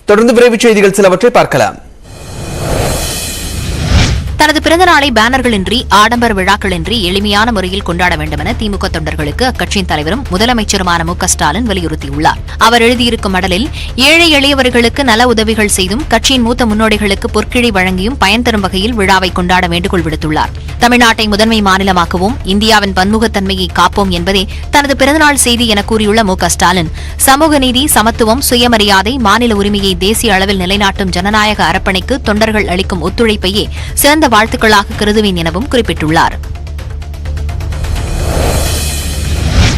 தொடர்ந்து விரைவு செய்திகள் சிலவற்றை பார்க்கலாம். தனது பிறந்த நாளை பேனர்களின்றி ஆடம்பர விழாக்களின்றி எளிமையான முறையில் கொண்டாட வேண்டும் என திமுக தொண்டர்களுக்கு அக்கட்சியின் தலைவரும் முதலமைச்சருமான மு.க.ஸ்டாலின் வலியுறுத்தியுள்ளார். அவர் எழுதியிருக்கும் மடலில் ஏழை எளியவர்களுக்கு நல உதவிகள் செய்தும் கட்சியின் மூத்த முன்னோடிகளுக்கு பொற்கிழி வழங்கியும் பயன் தரும் வகையில் விழாவை கொண்டாட வேண்டுகோள் விடுத்துள்ளார். தமிழ்நாட்டை முதன்மை மாநிலமாக்குவோம், இந்தியாவின் பன்முகத்தன்மையை காப்போம் என்பதே தனது பிறந்தநாள் செய்தி என கூறியுள்ள மு.க.ஸ்டாலின், சமூக நீதி, சமத்துவம், சுயமரியாதை, மாநில உரிமையை தேசிய அளவில் நிலைநாட்டும் ஜனநாயக அரப்பணைக்கு தொண்டர்கள் அளிக்கும் ஒத்துழைப்பையே சிறந்த வாழ்த்துக்களாக கருதுவேன் எனவும் குறிப்பிட்டுள்ளார்.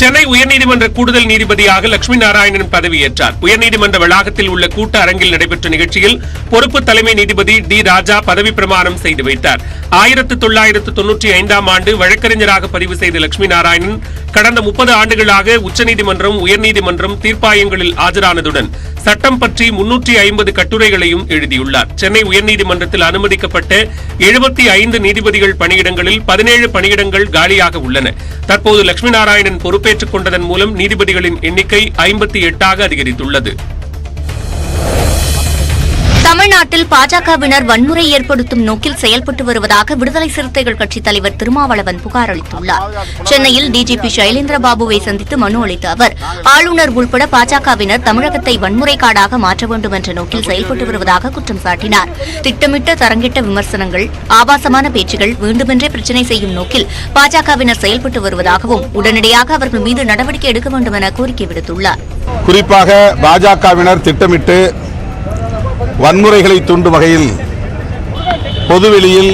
சென்னை உயர்நீதிமன்ற கூடுதல் நீதிபதியாக லட்சுமி நாராயணன் பதவியேற்றார். உயர்நீதிமன்ற வளாகத்தில் உள்ள கூட்ட அரங்கில் நடைபெற்ற நிகழ்ச்சியில் பொறுப்பு தலைமை நீதிபதி டி ராஜா பதவி பிரமாணம் செய்து வைத்தார். 1995 ஆண்டு வழக்கறிஞராக பதிவு செய்த லட்சுமி நாராயணன் கடந்த 30 ஆண்டுகளாக உச்சநீதிமன்றம், உயர்நீதிமன்றம் தீர்ப்பாயங்களில் ஆஜரானதுடன் சட்டம் பற்றி 350 கட்டுரைகளையும் எழுதியுள்ளார். சென்னை உயர்நீதிமன்றத்தில் அனுமதிக்கப்பட்ட 75 நீதிபதிகள் பணியிடங்களில் 17 பணியிடங்கள் காலியாக உள்ளன. தற்போது லட்சுமி நாராயணன் பொறுப்பேற்றுக் கொண்டதன் மூலம் நீதிபதிகளின் எண்ணிக்கை 58 அதிகரித்துள்ளது. தமிழ்நாட்டில் பாஜகவினர் வன்முறை ஏற்படுத்தும் நோக்கில் செயல்பட்டு வருவதாக விடுதலை சிறுத்தைகள் கட்சித் தலைவர் திருமாவளவன் புகார் அளித்துள்ளார். சென்னையில் டிஜிபி சைலேந்திரபாபுவை சந்தித்து மனு அளித்த அவர், ஆளுநர் உள்பட பாஜகவினர் தமிழகத்தை வன்முறை காடாக மாற்ற வேண்டும் என்ற நோக்கில் செயல்பட்டு வருவதாக குற்றம் சாட்டினார். திட்டமிட்ட தரங்கிட்ட விமர்சனங்கள், ஆபாசமான பேச்சுகள், வேண்டுமென்றே பிரச்சினை செய்யும் நோக்கில் பாஜகவினர் செயல்பட்டு வருவதாகவும் உடனடியாக அவர்கள் மீது நடவடிக்கை எடுக்க வேண்டும் என கோரிக்கை விடுத்துள்ளார். குறிப்பாக பாஜகவினர் திட்டமிட்டு வன்முறைகளை தூண்டும் வகையில் பொதுவெளியில்,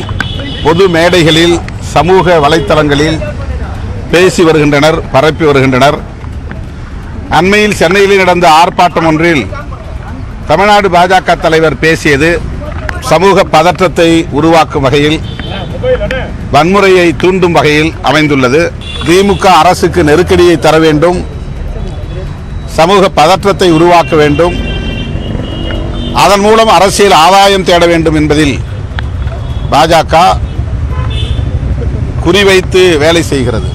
பொது மேடைகளில், சமூக வலைத்தளங்களில் பேசி வருகின்றனர், பரப்பி வருகின்றனர். அண்மையில் சென்னையில் நடந்த ஆர்ப்பாட்டம் ஒன்றில் தமிழ்நாடு பாஜக தலைவர் பேசியது சமூக பதற்றத்தை உருவாக்கும் வகையில், வன்முறையை தூண்டும் வகையில் அமைந்துள்ளது. திமுக அரசுக்கு நெருக்கடியை தர வேண்டும், சமூக பதற்றத்தை உருவாக்க வேண்டும், அதன் மூலம் அரசியல் ஆதாயம் தேட வேண்டும் என்பதில் பாஜக குறிவைத்து வேலை செய்கிறது.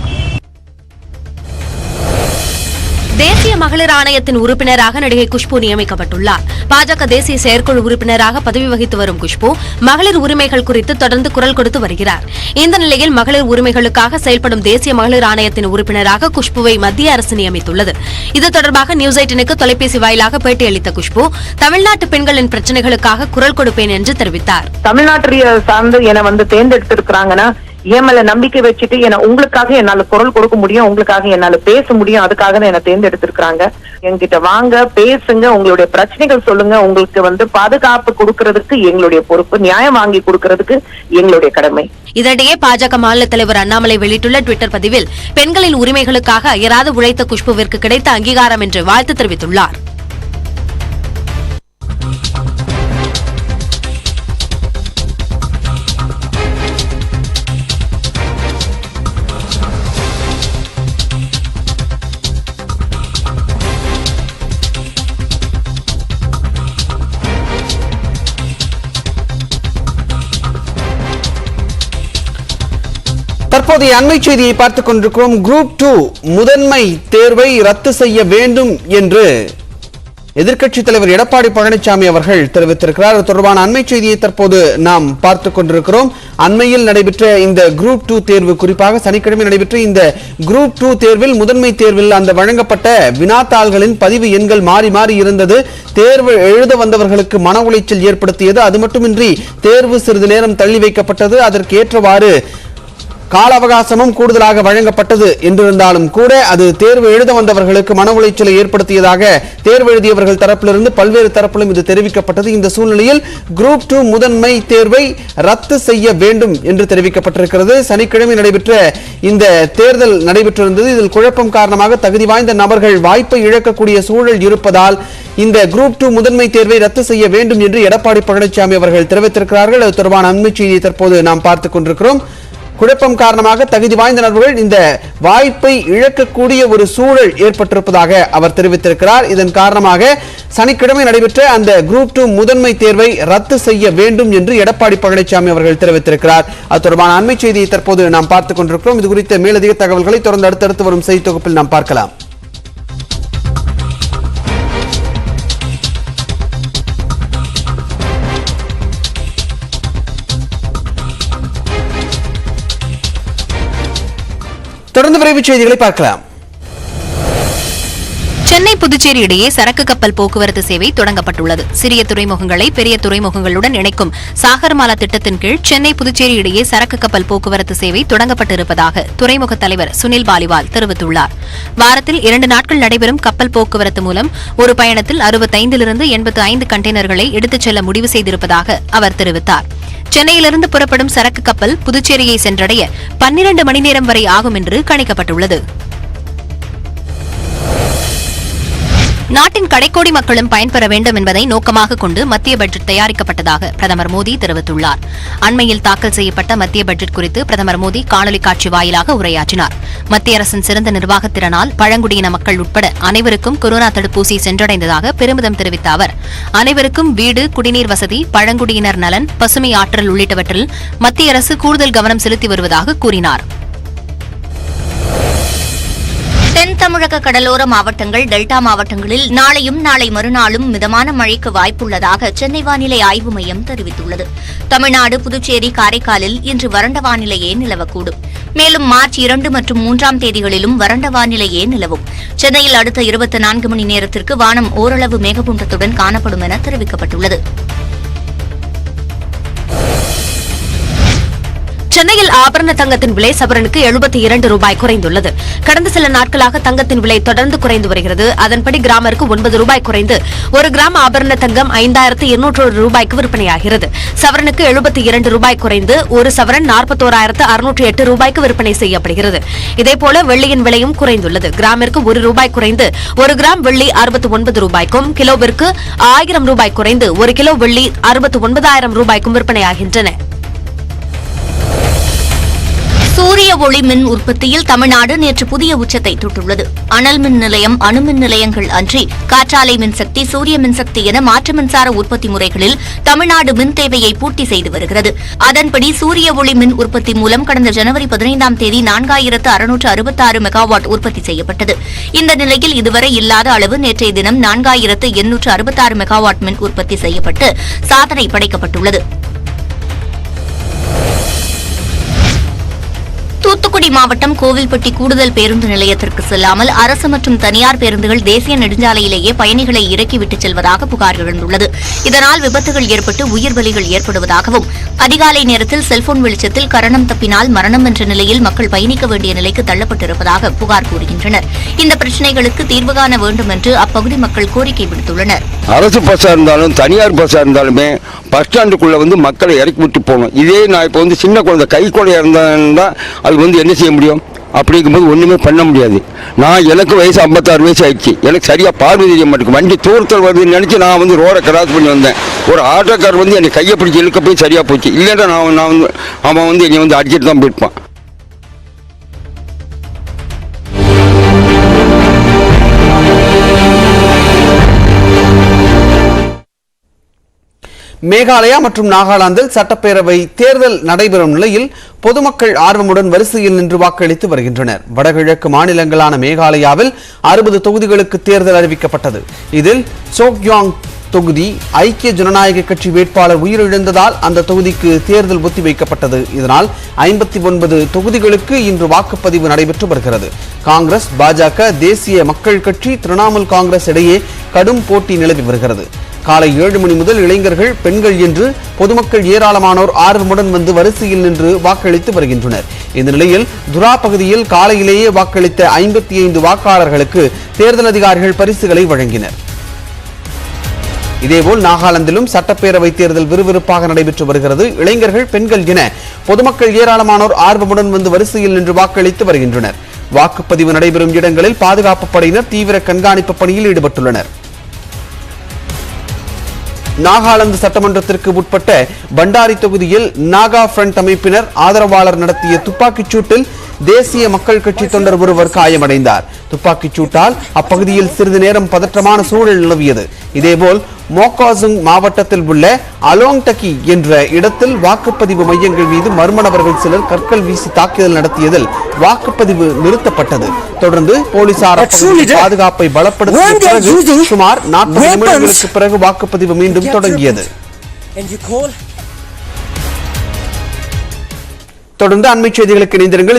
தேசிய மகளிர் ஆணையத்தின் உறுப்பினராக நடிகை குஷ்பு நியமிக்கப்பட்டுள்ளார். பாஜக தேசிய செயற்குழு உறுப்பினராக பதவி வகித்து வரும் குஷ்பு மகளிர் உரிமைகள் குறித்து தொடர்ந்து குரல் கொடுத்து வருகிறார். இந்த நிலையில் மகளிர் உரிமைகளுக்காக செயல்படும் தேசிய மகளிர் ஆணையத்தின் உறுப்பினராக குஷ்புவை மத்திய அரசு நியமித்துள்ளது. இது தொடர்பாக நியூஸ் 18க்கு தொலைபேசி வாயிலாக பேட்டியளித்த குஷ்பு, தமிழ்நாட்டு பெண்களின் பிரச்சனைகளுக்காக குரல் கொடுப்பேன் என்று தெரிவித்தார். தமிழ்நாட்டு சார்ந்து என தேர்ந்தெடுத்திருக்கிறாங்கன்னா ஏமல நம்பிக்கை வச்சுட்டு உங்களுக்காக என்னால குரல் கொடுக்க முடியும், உங்களுக்காக என்னால பேச முடியும், அதுக்காக தான் என்ன தேர்ந்தெடுத்திருக்கிறாங்க. என்கிட்ட வாங்க, பேசுங்க, உங்களுடைய பிரச்சனைகள் சொல்லுங்க. உங்களுக்கு பாதுகாப்பு கொடுக்கறதுக்கு எங்களுடைய பொறுப்பு, நியாயம் வாங்கி கொடுக்கறதுக்கு எங்களுடைய கடமை. இதனிடையே பாஜக மாநில தலைவர் அண்ணாமலை வெளியிட்டுள்ள டுவிட்டர் பதிவில், பெண்களின் உரிமைகளுக்காக அயராது உழைத்த குஷ்புவிற்கு கிடைத்த அங்கீகாரம் என்று வாழ்த்து தெரிவித்துள்ளார். தற்போதைய அண்மை செய்தியை பார்த்துக் கொண்டிருக்கிறோம். குரூப் 2 முதன்மை தேர்வை ரத்து செய்ய வேண்டும் என்று எதிர்க்கட்சித் தலைவர் எடப்பாடி பழனிசாமி அவர்கள் தெரிவித்திருக்கிறார். தொடர்பான அண்மை செய்தியை தற்போது நாம் பார்த்துக் கொண்டிருக்கிறோம். அண்மையில் நடைபெற்ற இந்த குரூப் 2 தேர்வு, குறிப்பாக சனிக்கிழமை நடைபெற்ற இந்த குரூப் 2 தேர்வில், முதன்மை தேர்வில் அந்த வழங்கப்பட்ட வினாத்தாள்களின் பதிவு எண்கள் மாறி மாறி இருந்தது. தேர்வு எழுத வந்தவர்களுக்கு மன உளைச்சல் ஏற்படுத்தியது. அது மட்டுமின்றி தேர்வு சிறிது நேரம் தள்ளி வைக்கப்பட்டது. அதற்கு ஏற்றவாறு கால அவகாசமும் கூடுதலாக வழங்கப்பட்டது என்றிருந்தாலும் கூட அது தேர்வு எழுத வந்தவர்களுக்கு மன உளைச்சலை ஏற்படுத்தியதாக தேர்வு எழுதியவர்கள் தரப்பிலிருந்து பல்வேறு தரப்பிலும் இது தெரிவிக்கப்பட்டது. இந்த சூழ்நிலையில் குரூப் 2 முதன்மை தேர்வை ரத்து செய்ய வேண்டும் என்று தெரிவிக்கப்பட்டிருக்கிறது. சனிக்கிழமை நடைபெற்ற இந்த தேர்தல் நடைபெற்றிருந்தது. இதில் குழப்பம் காரணமாக தகுதி வாய்ந்த நபர்கள் வாய்ப்பை இழக்கக்கூடிய சூழல் இருப்பதால் இந்த குரூப் 2 முதன்மை தேர்வை ரத்து செய்ய வேண்டும் என்று எடப்பாடி பழனிசாமி அவர்கள் தெரிவித்திருக்கிறார்கள். அது தொடர்பான அண்மை செய்தியை தற்போது நாம் பார்த்துக் கொண்டிருக்கிறோம். குழப்பம் காரணமாக தகுதி வாய்ந்த நபர்கள் இந்த வாய்ப்பை இழக்கக்கூடிய ஒரு சூழல் ஏற்பட்டிருப்பதாக அவர் தெரிவித்திருக்கிறார். இதன் காரணமாக சனிக்கிழமை நடைபெற்ற அந்த குரூப் 2 முதன்மை தேர்வை ரத்து செய்ய வேண்டும் என்று எடப்பாடி பழனிசாமி அவர்கள் தெரிவித்திருக்கிறார். அது தொடர்பான அண்மை செய்தியை தற்போது நாம் பார்த்துக் கொண்டிருக்கிறோம். இது குறித்த மேலதிக தகவல்களை தொடர்ந்து அடுத்தடுத்து வரும் செய்தி தொகுப்பில் நாம் பார்க்கலாம். தொடர்ந்து விரைவுச் செய்திகளை பார்க்கலாம். சென்னை புதுச்சேரி இடையே சரக்கு கப்பல் போக்குவரத்து சேவை தொடங்கப்பட்டுள்ளது. சிறிய துறைமுகங்களை பெரிய துறைமுகங்களுடன் இணைக்கும் சாகர்மாலா திட்டத்தின் கீழ் சென்னை புதுச்சேரி இடையே சரக்கு கப்பல் போக்குவரத்து சேவை தொடங்கப்பட்டிருப்பதாக துறைமுக தலைவர் சுனில் பாலிவால் தெரிவித்துள்ளார். வாரத்தில் 2 நாட்கள் நடைபெறும் கப்பல் போக்குவரத்து மூலம் ஒரு பயணத்தில் 65 85 கண்டெய்னர்களை எடுத்துச் செல்ல முடிவு செய்திருப்பதாக அவர் தெரிவித்தார். சென்னையிலிருந்து புறப்படும் சரக்கு கப்பல் புதுச்சேரியை சென்றடைய 12 மணி நேரம் வரை ஆகும் என்று கணிக்கப்பட்டுள்ளது. நாட்டின் கடைக்கோடி மக்களும் பயன்பெற வேண்டும் என்பதை நோக்கமாக கொண்டு மத்திய பட்ஜெட் தயாரிக்கப்பட்டதாக பிரதமர் மோடி தெரிவித்துள்ளார். அண்மையில் தாக்கல் செய்யப்பட்ட மத்திய பட்ஜெட் குறித்து பிரதமர் மோடி காணொலி காட்சி வாயிலாக உரையாற்றினார். மத்திய அரசின் சிறந்த நிர்வாகத்திறனால் பழங்குடியின மக்கள் உட்பட அனைவருக்கும் கொரோனா தடுப்பூசி சென்றடைந்ததாக பெருமிதம் தெரிவித்த அவர், அனைவருக்கும் வீடு, குடிநீர் வசதி, பழங்குடியினர் நலன், பசுமை ஆற்றல் உள்ளிட்டவற்றில் மத்திய அரசு கூடுதல் கவனம் செலுத்தி வருவதாக கூறினார். தென் தமிழக கடலோர மாவட்டங்கள், டெல்டா மாவட்டங்களில் நாளையும் நாளை மறுநாளும் மிதமான மழைக்கு வாய்ப்புள்ளதாக சென்னை வானிலை ஆய்வு மையம் தெரிவித்துள்ளது. தமிழ்நாடு, புதுச்சேரி, காரைக்காலில் இன்று வறண்ட வானிலையே நிலவக்கூடும். மேலும் மார்ச் 2 மற்றும் 3ஆம் தேதிகளிலும் வறண்ட வானிலையே நிலவும். சென்னையில் அடுத்த 24 மணி நேரத்திற்கு வானம் ஓரளவு மேகமூட்டத்துடன் காணப்படும் என தெரிவிக்கப்பட்டுள்ளது. சென்னையில் ஆபரண தங்கத்தின் விலை சவரனுக்கு 72 ரூபாய் குறைந்துள்ளது. கடந்த சில நாட்களாக தங்கத்தின் விலை தொடர்ந்து குறைந்து வருகிறது. அதன்படி கிராமிற்கு 9 ரூபாய் குறைந்து 1 கிராம் ஆபரண தங்கம் 5201 ரூபாய்க்கு விற்பனையாகிறது. சவரனுக்கு 72 ரூபாய் குறைந்து 1 சவரன் 41,608 ரூபாய்க்கு விற்பனை செய்யப்படுகிறது. இதேபோல வெள்ளியின் விலையும் குறைந்துள்ளது. கிராமிற்கு 1 ரூபாய் குறைந்து 1 கிராம் வெள்ளி 69 ரூபாய்க்கும், கிலோவிற்கு 1000 ரூபாய் குறைந்து 1 கிலோ வெள்ளி 69,000 ரூபாய்க்கும் விற்பனையாகின்றன. சூரிய ஒளி மின் உற்பத்தியில் தமிழ்நாடு நேற்று புதிய உச்சத்தை தொட்டுள்ளது. அனல் மின் நிலையம், அணுமின் நிலையங்கள் அன்றி காற்றாலை மின்சக்தி, சூரிய மின்சக்தி என மாற்று மின்சார உற்பத்தி முறைகளில் தமிழ்நாடு மின் தேவையை பூர்த்தி செய்து வருகிறது. அதன்படி சூரிய ஒளி மின் உற்பத்தி மூலம் கடந்த ஜனவரி 15ஆம் தேதி 4666 மெகாவாட் உற்பத்தி செய்யப்பட்டது. இந்த நிலையில் இதுவரை இல்லாத அளவு நேற்றைய தினம் 4866 மெகாவாட் மின் உற்பத்தி செய்யப்பட்டு சாதனை படைக்கப்பட்டுள்ளது. தூத்துக்குடி மாவட்டம் கோவில்பட்டி கூடுதல் பேருந்து நிலையத்திற்கு செல்லாமல் அரசு மற்றும் தனியார் பேருந்துகள் தேசிய நெடுஞ்சாலையிலேயே பயணிகளை இறக்கிவிட்டுச் செல்வதாக புகார் எழுந்துள்ளது. இதனால் விபத்துகள் ஏற்பட்டு உயிர் பலிகள் ஏற்படுவதாகவும், அதிகாலை நேரத்தில் செல்போன் வெளிச்சத்தில் கரணம் தப்பினால் மரணம் என்ற நிலையில் மக்கள் பயணிக்க வேண்டிய நிலைக்கு தள்ளப்பட்டிருப்பதாக புகார் கூறுகின்றனர். இந்த பிரச்சினைகளுக்கு தீர்வு காண வேண்டும் என்று அப்பகுதி மக்கள் கோரிக்கை விடுத்துள்ளனர். அரசு பஸ்ஸா இருந்தாலும் தனியார் பஸ்ஸா இருந்தாலுமே பஸ் ஸ்டாண்டுக்குள்ள மக்களை இறக்கி விட்டு போகணும். இதே நான் இப்போ சின்ன குழந்தை கை குழந்தையா இருந்தா அது என்ன செய்ய முடியும்? அப்படிங்கும்போது ஒண்ணுமே பண்ண முடியாது. எனக்கு வயசு 56 வயசு ஆயிடுச்சு. எனக்கு சரியா பார்வை தெரிய மாட்டேங்குது. வண்டி தூரத்தில் வருதுன்னு நினைச்சு நான் ரோட கிராஸ் பண்ணி வந்தேன். ஒரு ஆட்டோக்கார் என்னை கையை பிடிச்சி இழுக்க போய் சரியா போச்சு. இல்லைன்னா அவன் என்னை அடிச்சுட்டு தான் போயிருப்பான். மேகாலயா மற்றும் நாகாலாந்தில் சட்டப்பேரவை தேர்தல் நடைபெறும் நிலையில் பொதுமக்கள் ஆர்வமுடன் வரிசையில் நின்று வாக்களித்து வருகின்றனர். வடகிழக்கு மாநிலங்களான மேகாலயாவில் 60 தொகுதிகளுக்கு தேர்தல் அறிவிக்கப்பட்டது. இதில் சோக்யாங் தொகுதி ஐக்கிய ஜனநாயக கட்சி வேட்பாளர் உயிரிழந்ததால் அந்த தொகுதிக்கு தேர்தல் ஒத்திவைக்கப்பட்டது. இதனால் 59 தொகுதிகளுக்கு இன்று வாக்குப்பதிவு நடைபெற்று வருகிறது. காங்கிரஸ், பாஜக, தேசிய மக்கள் கட்சி, திரிணாமுல் காங்கிரஸ் இடையே கடும் போட்டி நிலவி வருகிறது. காலை 7 மணி முதல் இளைஞர்கள், பெண்கள் என்று பொதுமக்கள் ஏராளமானோர் ஆர்வமுடன் வந்து வரிசையில் நின்று வாக்களித்து வருகின்றனர். இந்த நிலையில் துரா பகுதியில் காலையிலேயே வாக்களித்த 55 வாக்காளர்களுக்கு தேர்தல் அதிகாரிகள் பரிசுகளை வழங்கினர். இதேபோல் நாகாலாந்திலும் சட்டப்பேரவை தேர்தல் விறுவிறுப்பாக நடைபெற்று வருகிறது. இளைஞர்கள், பெண்கள் என பொதுமக்கள் ஏராளமானோர் ஆர்வமுடன் வந்து வரிசையில் நின்று வாக்களித்து வருகின்றனர். வாக்குப்பதிவு நடைபெறும் இடங்களில் பாதுகாப்பு படையினர் தீவிர கண்காணிப்பு பணியில் ஈடுபட்டுள்ளனர். நாகாலாந்து சட்டமன்றத்திற்கு உட்பட்ட பண்டாரி தொகுதியில் நாகா ஃப்ரண்ட் அமைப்பினர் ஆதரவாளர் நடத்திய துப்பாக்கிச் சூட்டில் தேசிய மக்கள் கட்சி தொண்டர் ஒருவர் காயமடைந்தார். துப்பாக்கிச் சூட்டால் அப்பகுதியில் சிறிது நேரம் பதற்றமான சூழல் நிலவியது. இதேபோல் மோகாசுங் மாவட்டத்தில் உள்ள அலோங்டகி என்ற இடத்தில் வாக்குப்பதிவு மையங்கள் மீது மர்ம நபர்கள் சிலர் கற்கள் வீசி தாக்குதல் நடத்தியதில் வாக்குப்பதிவு நிறுத்தப்பட்டது. தொடர்ந்து போலீசார் பாதுகாப்பை பலப்படுத்திய பிறகு சுமார் 40 நிமிடங்களுக்கு பிறகு வாக்குப்பதிவு மீண்டும் தொடங்கியது. தொடர்ந்து அண்மை செய்திகளுக்கு இணைந்திருங்கள்.